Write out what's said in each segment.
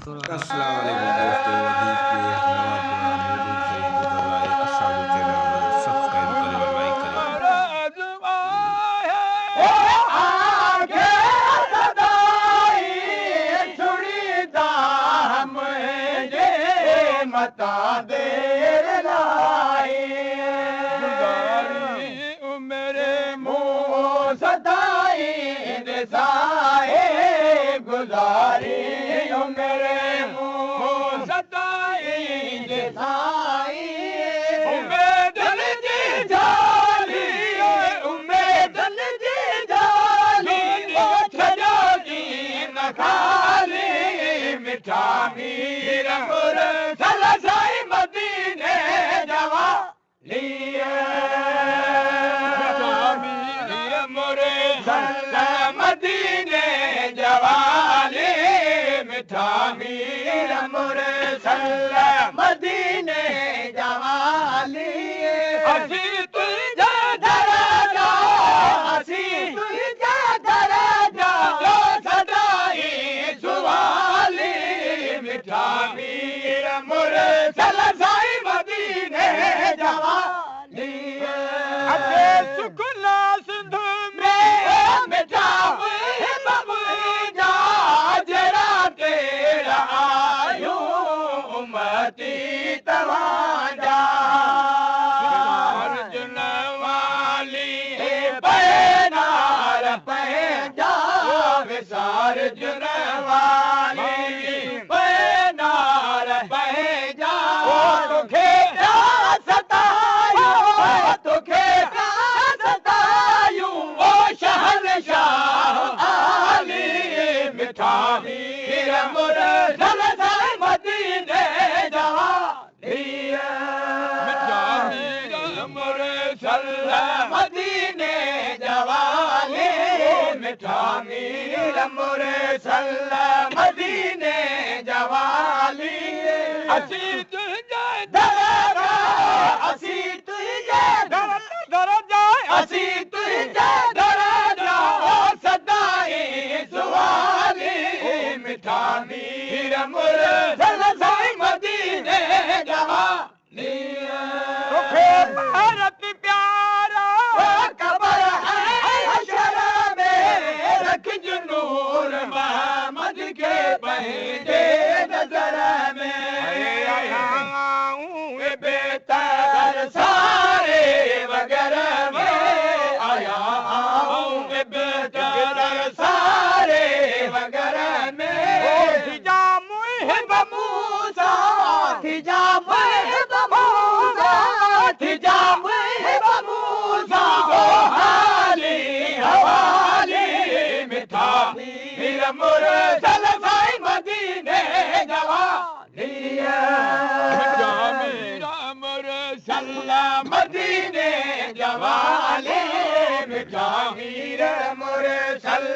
अस्सलाम वालेकुम दोस्तों, हदीस के एक नवा पुराना मौजू से गुजर रहा है। असाजो चैनल में सब्सक्राइब करे और लाइक करे। मता देर लाई मेरे मुँह सदाई दिसाए गुजारी मेरे मुँह सदाई दिसाई उम्मीदन जी जाली उम्मीदन जी जाली छजा की न खाली मिठा मीर सलसाई मदीने जवा लिए मोरे मदीने जवाली मिठा मीर मोरे मदीने जवाली असी तुझे दरजा असी तुझे दरजा जो सदाई सुवाली मिठा मीर मोरे सलसाई मदीने जवाली अबे सुकुना सिंध में मिठा बाबू जा जरा तेरा आयु उम्मती तवाजा अर्जुन वाली पैनार पैजा विसार जुन वाली पैनार पैजा तुखे सतायो तुखे सतायो ओ शहनशाह आली मिठा मीर मुरसल मदीने जवाली मिठा मीर मुरसल मदीने जवाली मिठा मीर मुरसल मदीने जवाली असी तुझे दरजा असी तुझे दरजा असी तुझे दरजा ओ सदाई सुवाली मिठा मीर मुरसल मदीने जवाली तुखे भारत प्यारा कबर है हशर में रख जुनूर मोहम्मद के बहजे नजर में बेतर सारे वगैरह में आया बेतर सारे वगैरह में थिजा मुहिब मूसा थिजा मुहिब मूसा थिजा मुहिब मूसा ओ हाली हवाली मिठा मीर मुरसल साई मदीने जवाली मदीने जवाली मिठा मीर मुरसल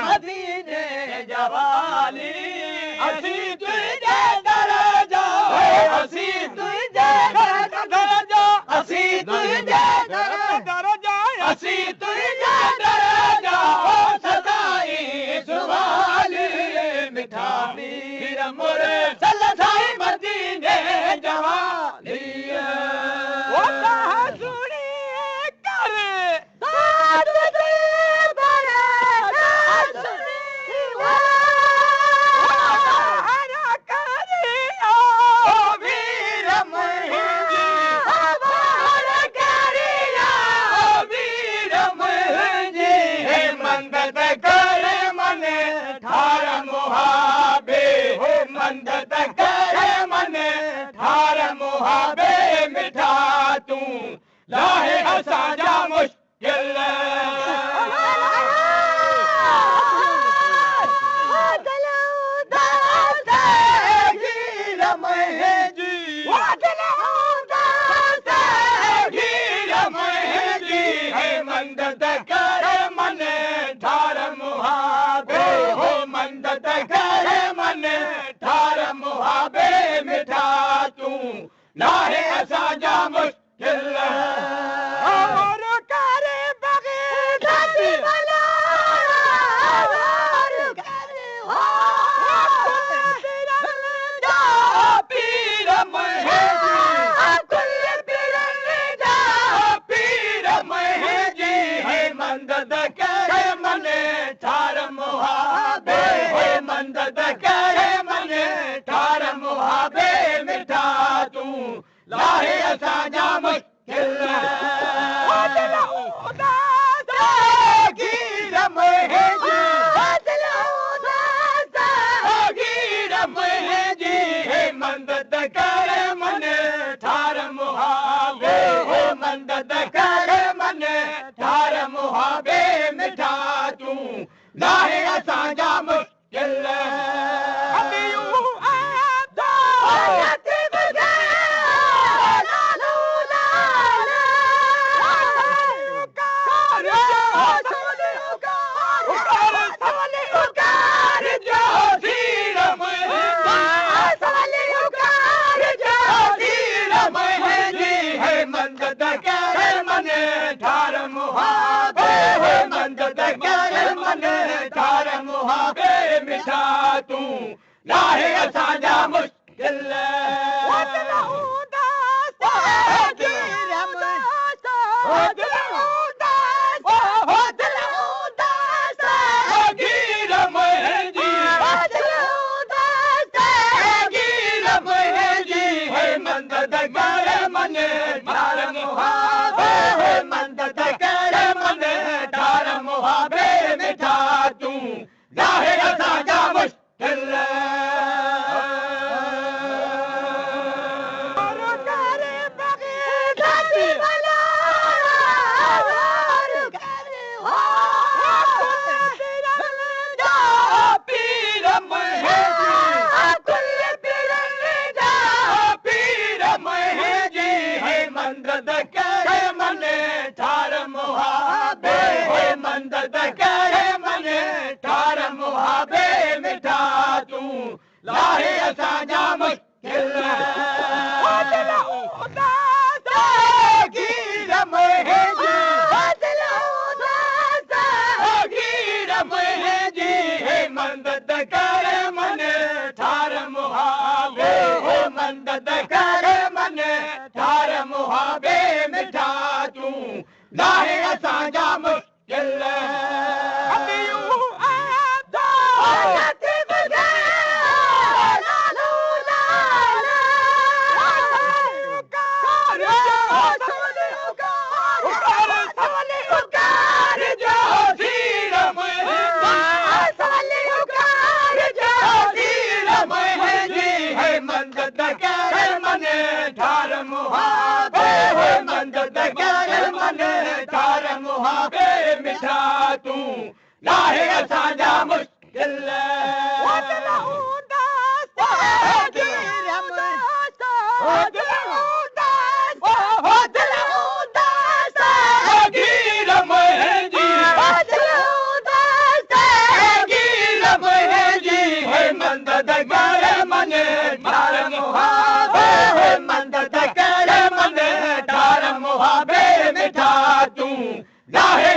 मदीने जवाली असी तुझे दरजा असी तुझे दरजा असी तुझे दरजा असी तुझे दरजा ओ सदाई सुवाली मिठा मीर मुरसल साई मदीने जवाली लाहे असांजा मुश्किल मंदत कर मन ठार मुहाबे हो मंदत कर मन ठार मुहाबे मिठा तू लाहे असांजा मुश्किल और करे बगैर वाला और करे मिठा तूं लाहे असांजा मुश्किल गीर मुंहिंजी गीर मुंहिंजी हे मदद कर मन ठार मुहाबे हे मदद कर मन ठार मुहाबे मिठा तूं लाहे असांजा मुश्किल मिठा तूं लाहे असांजा मुश्किल गीर मुंहिंजी गीर मुंहिंजी हे मदद कर मन ठार मुहाबे हे मदद कर मन ठार मुहाबे मिठा तूं लाहे असांजा मुश्किल मदद कर मन ठार मुहाबे हे मदद कर मन ठार मुहाबे मिठा तूं लाहे असांजा मुश्किल गीर मुंहिंजी गीर मुंहिंजी हे मदद कर मन ठार मुहाबे हे मदद कर मन ठार मुहाबे मिठा तूं लाहे असांजा मुश्किल मदद कर मन ठार मुहाबे हे मदद कर मन ठार मुहाबे मिठा तूं लाहे असांजा मुश्किल गीर मुंहिंजी गीर मुंहिंजी हे मदद कर मन ठार मुहाबे हे मदद कर मन ठार मुहाबे मिठा तूं लाहे